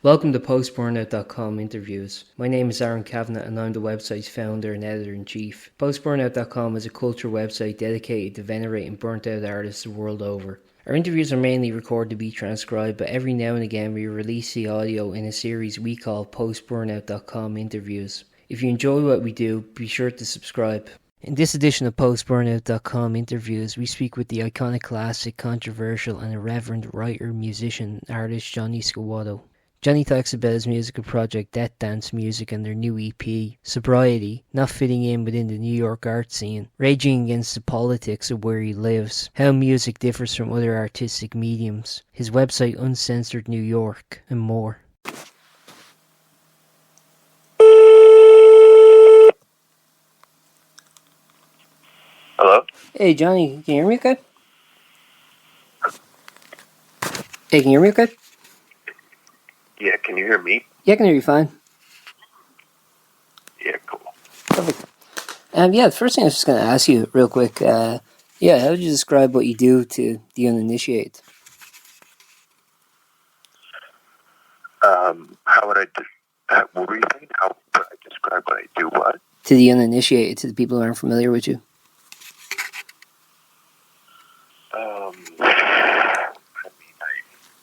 Welcome to Post-Burnout.com interviews. My name is Aaron Kavanagh and I'm the website's founder and editor-in-chief. Post-Burnout.com is a culture website dedicated to venerating burnt-out artists the world over. Our interviews are mainly recorded to be transcribed, but every now and again we release the audio in a series we call Post-Burnout.com interviews. If you enjoy what we do, be sure to subscribe. In this edition of Post-Burnout.com interviews, we speak with the iconic, classic, controversial and irreverent writer, musician, and artist Johnny Scuotto. Johnny talks about his musical project Death Dance Music and their new EP, sobriety, not fitting in within the New York art scene, raging against the politics of where he lives, how music differs from other artistic mediums, his website Uncensored New York, and more. Hello? Hey Johnny, can you hear me okay? Hey, can you hear me okay? Yeah, can you hear me? Yeah, I can hear you fine. Yeah, cool. Perfect. The first thing I was just going to ask you real quick, how would you describe what you do to the uninitiated? How would I what were you saying? How would I describe what I do what? To the uninitiated, to the people who aren't familiar with you. I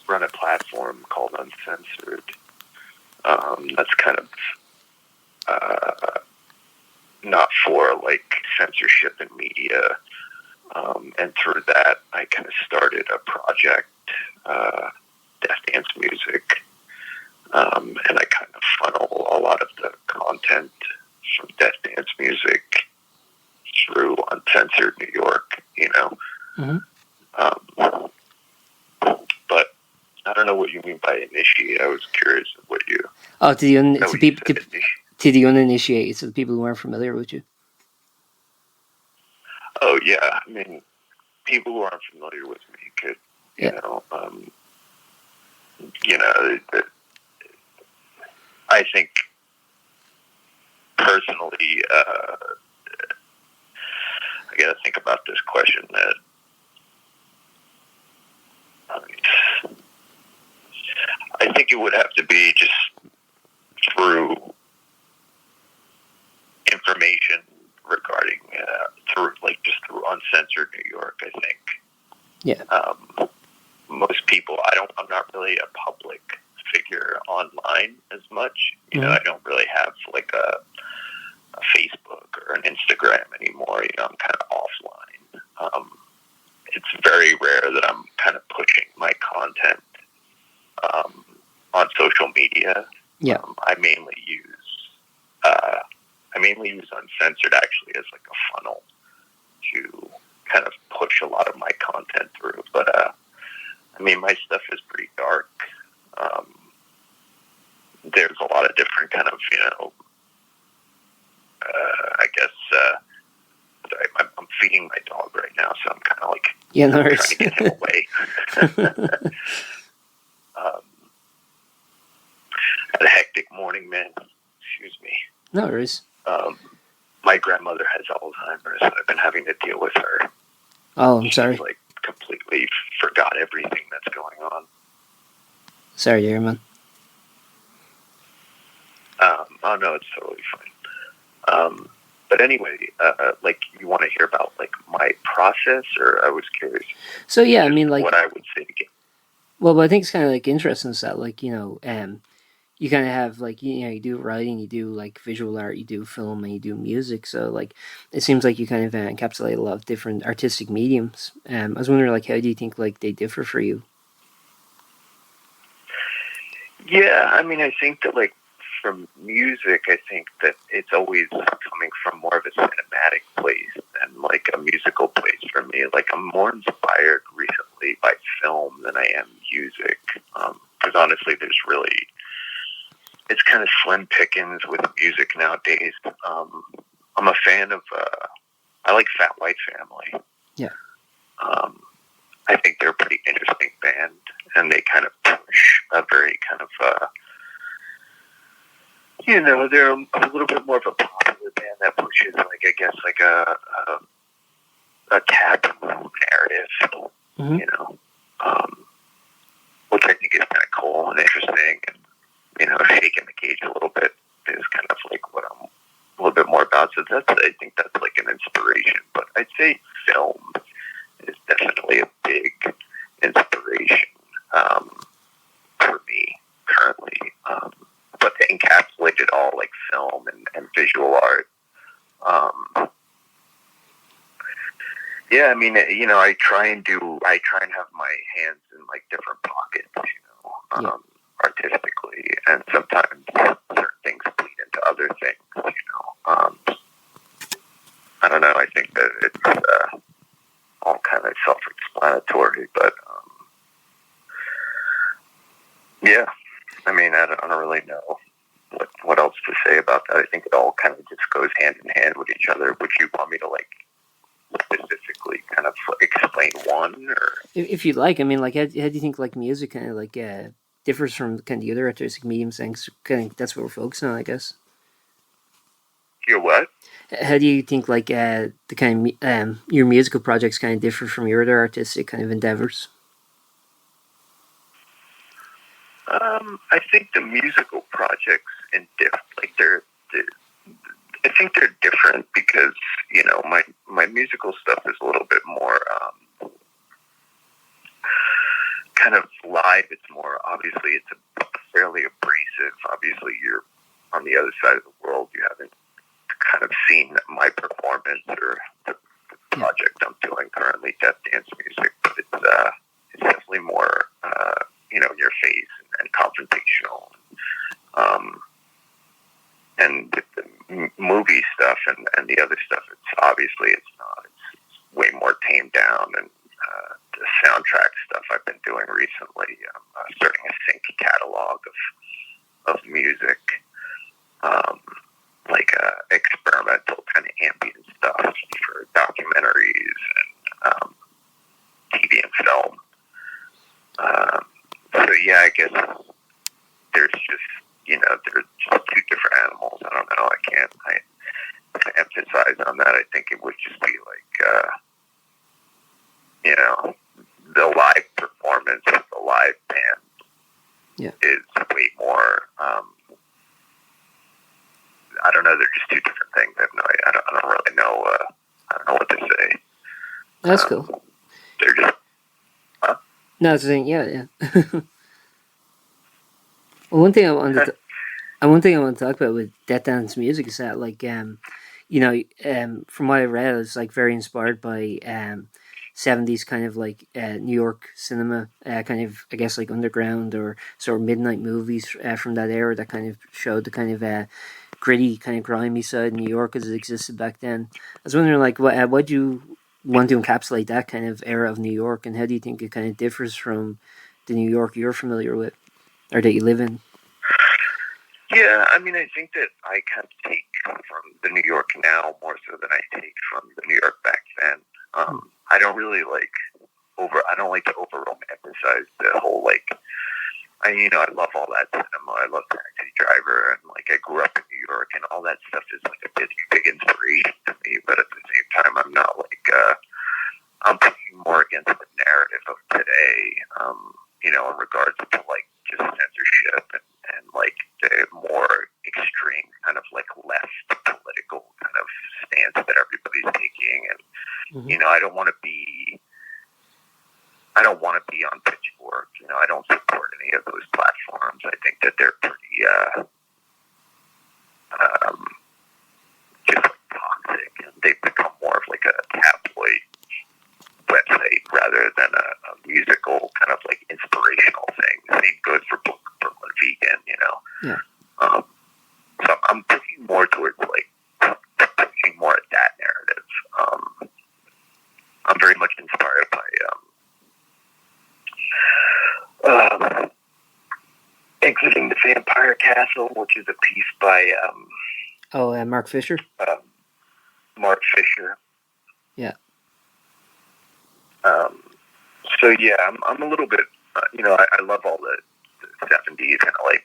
run a platform called Uncensored. That's kind of not for like censorship in media. And through that, I kind of started a project, Death Dance Music. And I kind of funnel a lot of the content from Death Dance Music through Uncensored New York, you know. Mm-hmm. But I don't know what you mean by initiate. I was curious of what you... Oh, to the uninitiated, so the people who aren't familiar with you. Oh, yeah. I mean, people who aren't familiar with me could, you know, I think personally, I got to think about this question that I think it would have to be just through information regarding through Uncensored New York. I think. Yeah. Most people, I'm not really a public figure online as much. You know, I don't really have like a Facebook or an Instagram anymore. You know, I'm kind of offline. It's very rare that I'm kind of pushing my content on social media. Yeah. I mainly use Uncensored actually as like a funnel to kind of push a lot of my content through. But I mean, my stuff is pretty dark. There's a lot of different kind of, you know, I guess, I'm feeding my dog right now, so I'm kind of like trying to get him away. Had a hectic morning, man. Excuse me. No worries. My grandmother has Alzheimer's, so I've been having to deal with her. Oh, I'm sorry. She's like completely forgot everything that's going on. Sorry to hear, man. Oh no, it's totally fine. But anyway, like, you want to hear about like my process, or I was curious. So yeah, I mean, like what I would say again. Well, but I think it's kind of like interesting that, like, you know, you kind of have like, you know, you do writing, you do like visual art, you do film, and you do music. So like, it seems like you kind of encapsulate a lot of different artistic mediums. I was wondering, like, how do you think like they differ for you? Yeah, I mean, I think that like from music, I think that it's always coming from more of a cinematic place than like a musical place for me. Like, I'm more inspired recently by film than I am music. Because honestly, it's kind of slim pickings with music nowadays. I'm a fan of, I like Fat White Family. Yeah. I think they're a pretty interesting band, and they kind of push a very kind of, you know, they're a little bit more of a popular band that pushes, like, I guess, like a taboo narrative, you know, which I think is kind of cool and interesting. And shaking the cage a little bit is kind of like what I'm a little bit more about. So I think that's like an inspiration. But I'd say film is definitely a big inspiration for me currently. But to encapsulate it all, like film and visual art. Yeah, I mean, I try and have my hands in like different pockets, artistically, and sometimes certain things bleed into other things, I don't know. I think that it's all kind of self-explanatory, but yeah. I mean, I don't really know what else to say about that. I think it all kind of just goes hand in hand with each other. Would you want me to like specifically kind of explain one, or If you'd like, I mean, like, how do you think like music kind of like differs from kind of the other artistic mediums? Things kind of that's what we're focusing on, I guess. your what? How do you think like the kind of your musical projects kind of differ from your other artistic kind of endeavors? I think the musical projects I think they're different because my musical stuff is a little bit more kind of live. It's more obviously it's fairly abrasive. Obviously, you're on the other side of the world. You haven't kind of seen my performance or the project I'm doing currently, Death Dance Music, but it's definitely more in your face and confrontational. And with the movie stuff and the other stuff, it's not. It's way more tamed down. And the soundtrack stuff I've been doing recently, starting a sync catalog of music, like experimental kind of ambient stuff for documentaries and TV and film. So yeah, I guess there's just there's just two different animals. I don't know. I can't emphasize on that. I think it would just be like the live performance with the live band is way more. I don't know. They're just two different things. I have no idea. I don't really know. I don't know what to say. That's cool. They're just. Huh? No, it's saying yeah. Well, one thing I wanted to talk about with Death Dance Music is that, like, from what I read, it's like very inspired by 70s kind of like New York cinema, kind of, I guess, like underground or sort of midnight movies from that era that kind of showed the kind of gritty, kind of grimy side of New York as it existed back then. I was wondering, like, what do you want to encapsulate that kind of era of New York, and how do you think it kind of differs from the New York you're familiar with or that you live in? Yeah, I mean, I think that I kind of take from the New York now more so than I take from the New York back then. I don't really I don't like to over romanticize the whole I love all that cinema. I love Taxi Driver, and like I grew up in New York, and all that stuff is like a big inspiration to me. But at the same time, I'm not I'm pushing more against the narrative of today. In regards to like just censorship and like the more extreme kind of like left political kind of stance that everybody's taking, and I don't want to be on Pitchfork. I don't support any of those platforms. I think that they're pretty just like toxic, and they've become more of like a tabloid website rather than a musical kind of like inspirational thing. Same goes for Brooklyn Vegan, Yeah. So I'm pushing more towards pushing more at that narrative. I'm very much inspired by Exiting the Vampire Castle, which is a piece by Mark Fisher. Mark Fisher. Yeah. So yeah, I'm a little bit, I love all the 70s kind of like,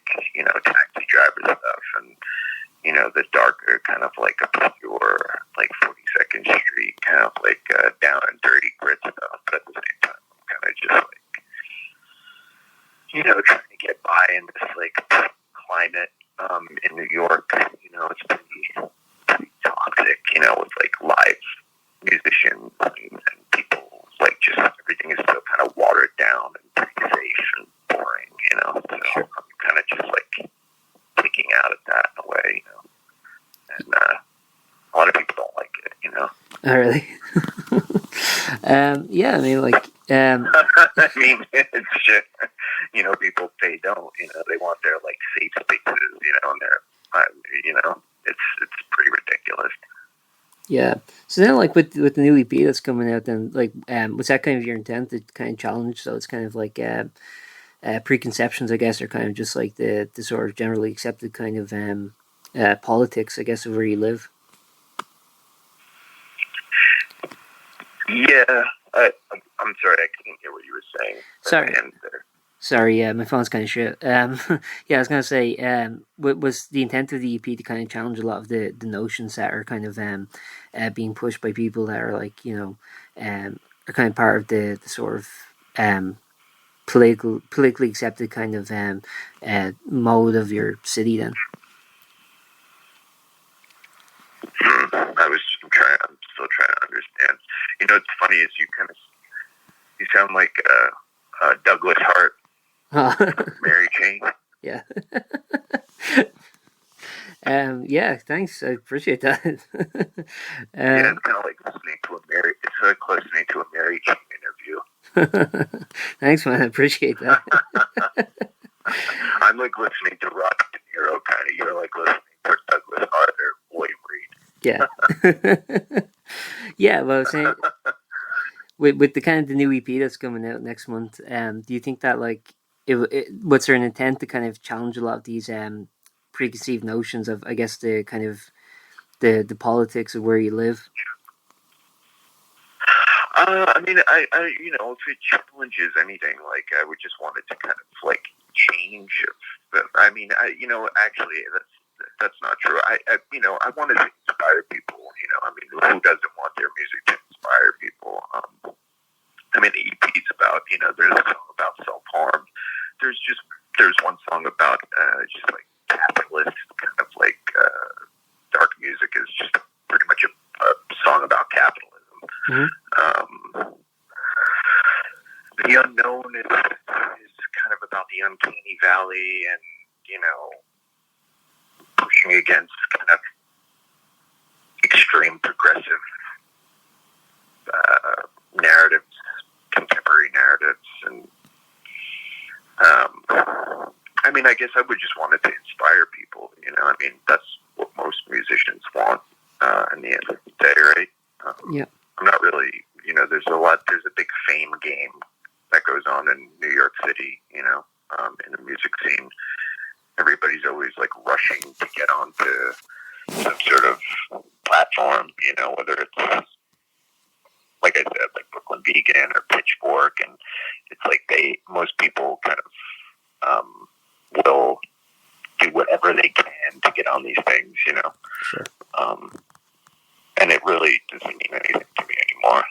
Taxi Driver stuff, and, the darker kind of like obscure, like 42nd Street kind of like down and dirty grit stuff, but at the same time, I'm kind of just like, trying to get by in this like climate in New York. It's pretty toxic. With like live musicians and people, like just everything is so kind of watered down and pretty safe and boring. So Sure. I'm kind of just like picking out of that in a way. And a lot of people don't like it. Oh, really? Yeah, I mean, like, I mean, it's just, people, they don't, they want their, like, safe spaces, and it's pretty ridiculous. yeah. So then, like, with the new EP that's coming out, then, like, was that kind of your intent to kind of challenge? So it's kind of like preconceptions, I guess, are kind of just like the sort of generally accepted kind of politics, I guess, of where you live. Yeah, I'm sorry, I couldn't hear what you were saying. Sorry, my phone's kind of shit. Yeah, I was gonna say, was the intent of the EP to kind of challenge a lot of the notions that are kind of being pushed by people that are like, are kind of part of the sort of politically accepted kind of mode of your city. Then I'm still trying to understand. It's funny is you sound like Douglas Hart, Mary Jane. Yeah. Yeah, thanks. I appreciate that. Yeah, it's kind of like listening to a Mary Jane interview. Thanks, man. I appreciate that. I'm like listening to Robert De Niro, kind of. You're like listening to Douglas Hart or William Reed. Yeah. Yeah, well, I was saying, with the kind of the new EP that's coming out next month, do you think that, like, what's there an intent to kind of challenge a lot of these preconceived notions of, I guess, the kind of the politics of where you live? I mean, I if it challenges anything, like, I would just want it to kind of like change. I mean, actually, that's not true. I wanted to inspire people. I mean, who doesn't want their music to inspire people? I mean, the EP's about, there's a song about self-harm. There's one song about just like capitalist kind of like dark music is just pretty much a song about capitalism. Mm-hmm. The unknown is kind of about the uncanny valley and, pushing against kind of extreme progressive narratives, contemporary narratives. And I mean, I guess I would just want it to inspire people. I mean, that's what most musicians want in the end of the day, right? Yeah. I'm not really, there's a big fame game that goes on in New York City, in the music scene. Everybody's always like rushing to get onto some sort of platform, whether it's, like I said, like Brooklyn Vegan or Pitchfork, and it's like most people kind of will do whatever they can to get on these things, Sure. And it really doesn't mean anything to me anymore,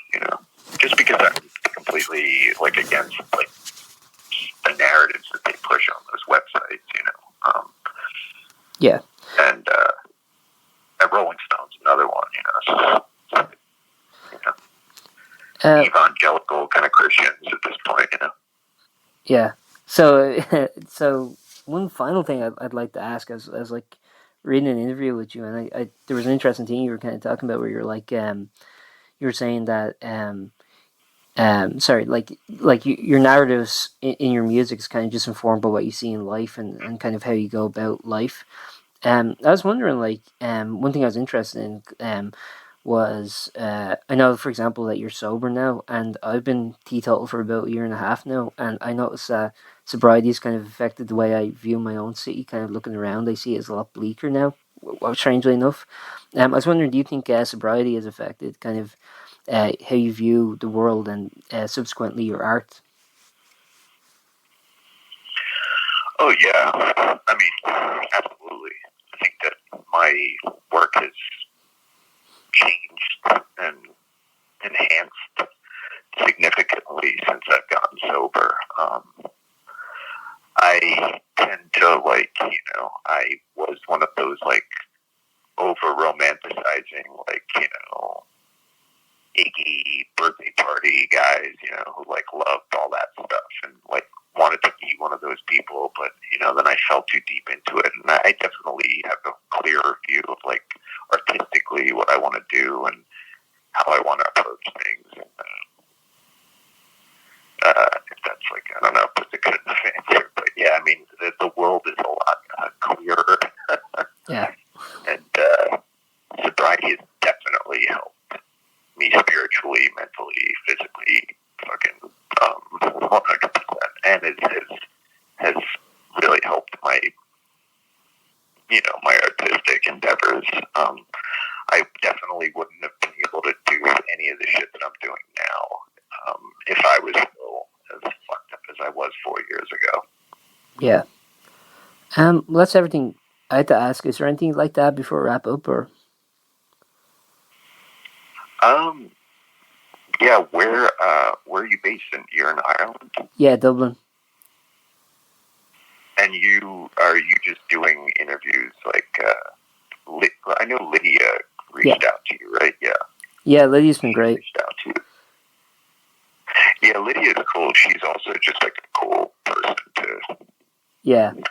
just because I'm completely like against like the narratives that they push on those websites, Yeah. And Rolling Stone's another one, evangelical kind of Christians at this point, Yeah. So one final thing I'd like to ask, as like reading an interview with you, and I there was an interesting thing you were kind of talking about where you're like you were saying that sorry, your narratives in your music is kind of just informed by what you see in life and kind of how you go about life. I was wondering, like, one thing I was interested in was, I know, for example, that you're sober now, and I've been teetotal for about a year and a half now, and I noticed that sobriety has kind of affected the way I view my own city. Kind of looking around, I see it as a lot bleaker now, strangely enough. I was wondering, do you think sobriety has affected kind of how you view the world and subsequently your art? Oh yeah, I mean, absolutely. I think that my work has changed and enhanced significantly since I've gotten sober. I tend to like, I was one of those like over romanticizing, like, Iggy birthday party guys, who like loved all that stuff and like wanted to be one of those people, but then I fell too deep into it, and I definitely have a clearer view of like artistically what I want to do and how I want to approach things. And if that's like, I don't know if that's a good enough answer, but yeah, I mean, the world is a lot clearer. Yeah. And sobriety has definitely helped me spiritually, mentally, physically, fucking 100%, and it has really helped my my artistic endeavors. I definitely wouldn't have been able to do any of the shit that I'm doing now if I was still as fucked up as I was 4 years ago. Yeah. Well, that's everything I had to ask. Is there anything like that before we wrap up, or? Yeah, where are you based in? You're in Ireland? Yeah, Dublin. And are you just doing interviews like, I know Lydia reached out to you, right? Yeah. Yeah, Lydia's been great. Reached out to you. Yeah, Lydia's cool. She's also just like a cool person to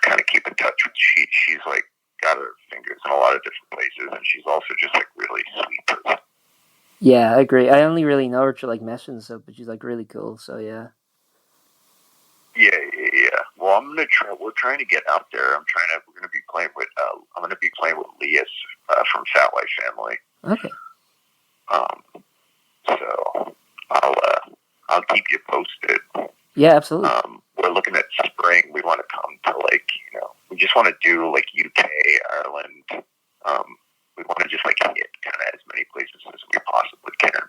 kind of keep in touch with. She's like got her fingers in a lot of different places, and she's also just like really sweet person. Yeah, I agree. I only really know her through like messaging and stuff, but she's like really cool. So yeah. Yeah. Well, we're trying to get out there. We're gonna be playing with. I'm gonna be playing with Lias from Fat White Family. Okay. So I'll keep you posted. Yeah, absolutely. We're looking at spring. We want to come to like, we just want to do like UK, Ireland. We want to just like hit kind of as many places as we possibly can.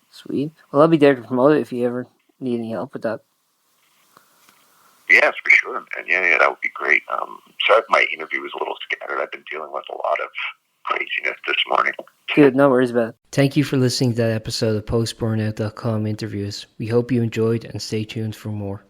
Sweet. Well, I'll be there to promote it if you ever need any help with that. Yeah, for sure, man. Yeah, that would be great. Sorry if my interview was a little scattered. I've been dealing with a lot of craziness this morning. Good, no worries about it. Thank you for listening to that episode of Post-Burnout.com interviews. We hope you enjoyed and stay tuned for more.